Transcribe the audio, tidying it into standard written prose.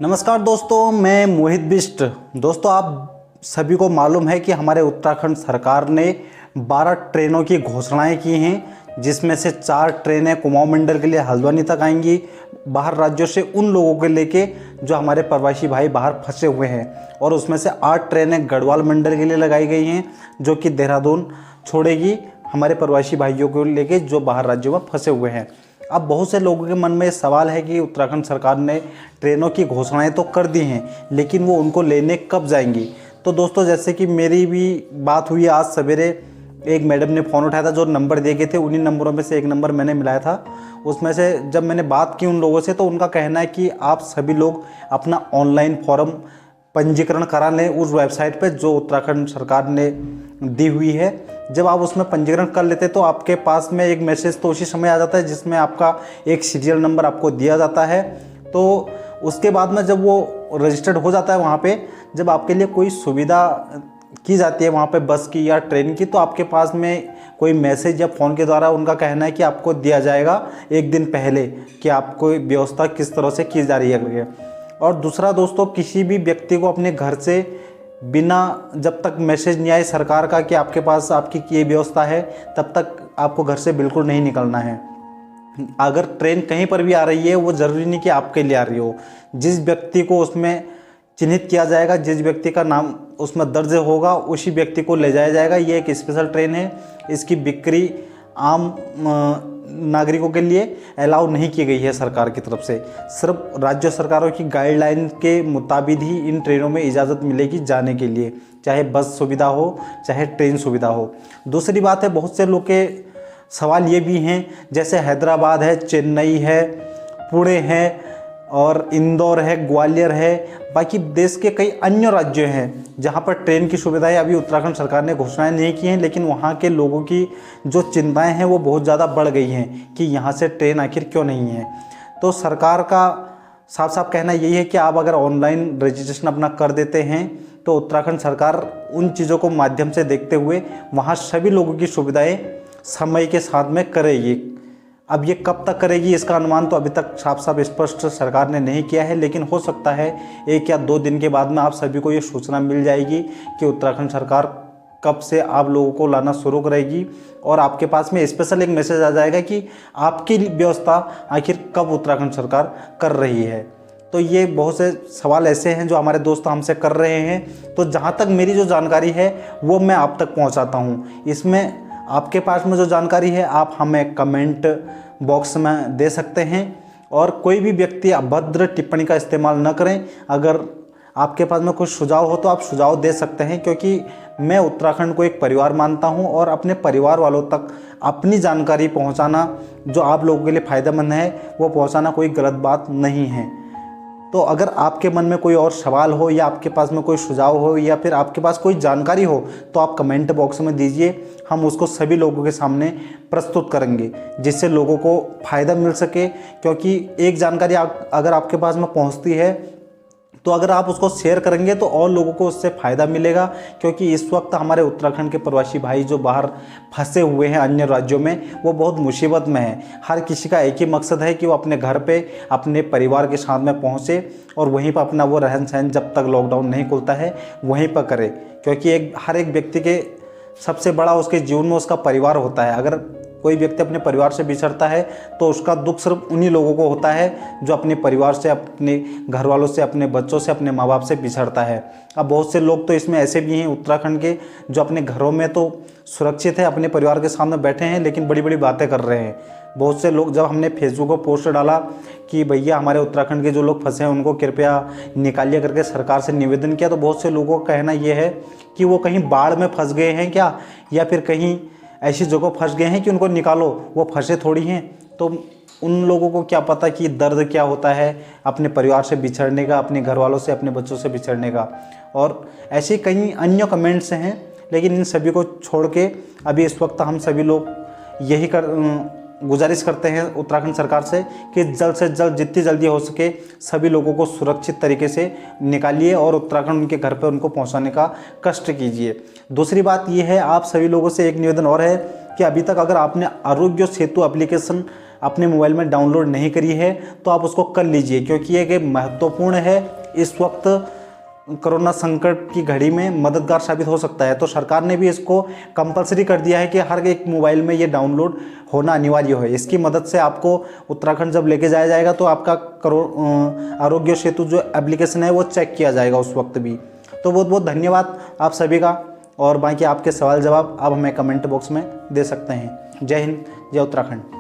नमस्कार दोस्तों, मैं मोहित बिष्ट। दोस्तों, आप सभी को मालूम है कि हमारे उत्तराखंड सरकार ने 12 ट्रेनों की घोषणाएं की हैं, जिसमें से 4 ट्रेनें कुमाऊं मंडल के लिए हल्द्वानी तक आएंगी, बाहर राज्यों से उन लोगों को लेके जो हमारे प्रवासी भाई बाहर फंसे हुए हैं, और उसमें से 8 ट्रेनें गढ़वाल मंडल के लिए लगाई गई हैं, जो कि देहरादून छोड़ेगी हमारे प्रवासी भाइयों को लेके जो बाहर राज्यों में फंसे हुए हैं। अब बहुत से लोगों के मन में सवाल है कि उत्तराखंड सरकार ने ट्रेनों की घोषणाएं तो कर दी हैं, लेकिन वो उनको लेने कब जाएंगी। तो दोस्तों, जैसे कि मेरी भी बात हुई आज सवेरे, एक मैडम ने फ़ोन उठाया था, जो नंबर दिए गए थे उन्हीं नंबरों में से एक नंबर मैंने मिलाया था। उसमें से जब मैंने बात की उन लोगों से, तो उनका कहना है कि आप सभी लोग अपना ऑनलाइन फॉर्म पंजीकरण करा लें उस वेबसाइट पे जो उत्तराखंड सरकार ने दी हुई है। जब आप उसमें पंजीकरण कर लेते तो आपके पास में एक मैसेज तो उसी समय आ जाता है, जिसमें आपका एक सीरियल नंबर आपको दिया जाता है। तो उसके बाद में जब वो रजिस्टर्ड हो जाता है, वहाँ पे जब आपके लिए कोई सुविधा की जाती है वहाँ पे बस की या ट्रेन की, तो आपके पास में कोई मैसेज या फ़ोन के द्वारा उनका कहना है कि आपको दिया जाएगा एक दिन पहले कि आपको व्यवस्था किस तरह से की जा रही है। और दूसरा दोस्तों, किसी भी व्यक्ति को अपने घर से बिना जब तक मैसेज नहीं आए सरकार का कि आपके पास आपकी ये व्यवस्था है, तब तक आपको घर से बिल्कुल नहीं निकलना है। अगर ट्रेन कहीं पर भी आ रही है, वो ज़रूरी नहीं कि आपके लिए आ रही हो। जिस व्यक्ति को उसमें चिन्हित किया जाएगा, जिस व्यक्ति का नाम उसमें दर्ज होगा, उसी व्यक्ति को ले जाया जाएगा। ये एक स्पेशल ट्रेन है, इसकी बिक्री आम नागरिकों के लिए अलाउ नहीं की गई है सरकार की तरफ से। सिर्फ राज्य सरकारों की गाइडलाइन के मुताबिक ही इन ट्रेनों में इजाज़त मिलेगी जाने के लिए, चाहे बस सुविधा हो चाहे ट्रेन सुविधा हो। दूसरी बात है, बहुत से लोग के सवाल ये भी हैं, जैसे हैदराबाद है, चेन्नई है, पुणे है और इंदौर है, ग्वालियर है, बाकी देश के कई अन्य राज्य हैं जहां पर ट्रेन की सुविधाएं अभी उत्तराखंड सरकार ने घोषणाएं नहीं की हैं, लेकिन वहां के लोगों की जो चिंताएं हैं वो बहुत ज़्यादा बढ़ गई हैं कि यहां से ट्रेन आखिर क्यों नहीं है। तो सरकार का साफ साफ कहना यही है कि आप अगर ऑनलाइन रजिस्ट्रेशन अपना कर देते हैं तो उत्तराखंड सरकार उन चीज़ों को माध्यम से देखते हुए वहाँ सभी लोगों की सुविधाएँ समय के साथ में करेगी। अब ये कब तक करेगी इसका अनुमान तो अभी तक साफ साफ स्पष्ट सरकार ने नहीं किया है, लेकिन हो सकता है 1 या 2 दिन के बाद में आप सभी को ये सूचना मिल जाएगी कि उत्तराखंड सरकार कब से आप लोगों को लाना शुरू करेगी, और आपके पास में स्पेशल एक मैसेज आ जाएगा कि आपकी व्यवस्था आखिर कब उत्तराखंड सरकार कर रही है। तो ये बहुत से सवाल ऐसे हैं जो हमारे दोस्त हमसे कर रहे हैं। तो जहाँ तक मेरी जो जानकारी है वो मैं आप तक पहुँचाता हूँ। इसमें आपके पास में जो जानकारी है आप हमें कमेंट बॉक्स में दे सकते हैं, और कोई भी व्यक्ति अभद्र टिप्पणी का इस्तेमाल न करें। अगर आपके पास में कुछ सुझाव हो तो आप सुझाव दे सकते हैं, क्योंकि मैं उत्तराखंड को एक परिवार मानता हूं, और अपने परिवार वालों तक अपनी जानकारी पहुंचाना जो आप लोगों के लिए फ़ायदेमंद है वो पहुंचाना कोई गलत बात नहीं है। तो अगर आपके मन में कोई और सवाल हो, या आपके पास में कोई सुझाव हो, या फिर आपके पास कोई जानकारी हो, तो आप कमेंट बॉक्स में दीजिए। हम उसको सभी लोगों के सामने प्रस्तुत करेंगे, जिससे लोगों को फ़ायदा मिल सके। क्योंकि एक जानकारी अगर आपके पास में पहुंचती है, तो अगर आप उसको शेयर करेंगे तो और लोगों को उससे फ़ायदा मिलेगा। क्योंकि इस वक्त हमारे उत्तराखंड के प्रवासी भाई जो बाहर फंसे हुए हैं अन्य राज्यों में, वो बहुत मुसीबत में हैं। हर किसी का एक ही मकसद है कि वो अपने घर पे अपने परिवार के साथ में पहुँचे, और वहीं पर अपना वो रहन सहन जब तक लॉकडाउन नहीं खुलता है वहीं पर करे। क्योंकि हर एक व्यक्ति के सबसे बड़ा उसके जीवन में उसका परिवार होता है। अगर कोई व्यक्ति अपने परिवार से बिछड़ता है तो उसका दुख सिर्फ उन्हीं लोगों को होता है जो अपने परिवार से, अपने घर वालों से, अपने बच्चों से, अपने माँ बाप से बिछड़ता है। अब बहुत से लोग तो इसमें ऐसे भी हैं उत्तराखंड के जो अपने घरों में तो सुरक्षित है, अपने परिवार के सामने बैठे हैं, लेकिन बड़ी बड़ी बातें कर रहे हैं। बहुत से लोग, जब हमने फेसबुक पर पोस्ट डाला कि भैया हमारे उत्तराखंड के जो लोग फंसे हैं उनको कृपया निकालिए करके सरकार से निवेदन किया, तो बहुत से लोगों का कहना ये है कि वो कहीं बाढ़ में फंस गए हैं क्या, या फिर कहीं ऐसी जगह फंस गए हैं कि उनको निकालो, वो फंसे थोड़ी हैं। तो उन लोगों को क्या पता कि दर्द क्या होता है अपने परिवार से बिछड़ने का, अपने घर वालों से, अपने बच्चों से बिछड़ने का। और ऐसे कई अन्य कमेंट्स हैं, लेकिन इन सभी को छोड़ के अभी इस वक्त हम सभी लोग यही गुजारिश करते हैं उत्तराखंड सरकार से कि जल्द से जल्द, जितनी जल्दी हो सके, सभी लोगों को सुरक्षित तरीके से निकालिए और उत्तराखंड उनके घर पर उनको पहुंचाने का कष्ट कीजिए। दूसरी बात यह है, आप सभी लोगों से एक निवेदन और है कि अभी तक अगर आपने आरोग्य सेतु एप्लीकेशन अपने मोबाइल में डाउनलोड नहीं करी है तो आप उसको कर लीजिए, क्योंकि ये महत्वपूर्ण है। इस वक्त कोरोना संकट की घड़ी में मददगार साबित हो सकता है। तो सरकार ने भी इसको कंपलसरी कर दिया है कि हर एक मोबाइल में ये डाउनलोड होना अनिवार्य है। इसकी मदद से आपको उत्तराखंड जब लेके जाया जाएगा तो आपका आरोग्य सेतु जो एप्लीकेशन है वो चेक किया जाएगा उस वक्त भी। तो बहुत बहुत धन्यवाद आप सभी का, और बाकी आपके सवाल जवाब आप हमें कमेंट बॉक्स में दे सकते हैं। जय हिंद, जय उत्तराखंड।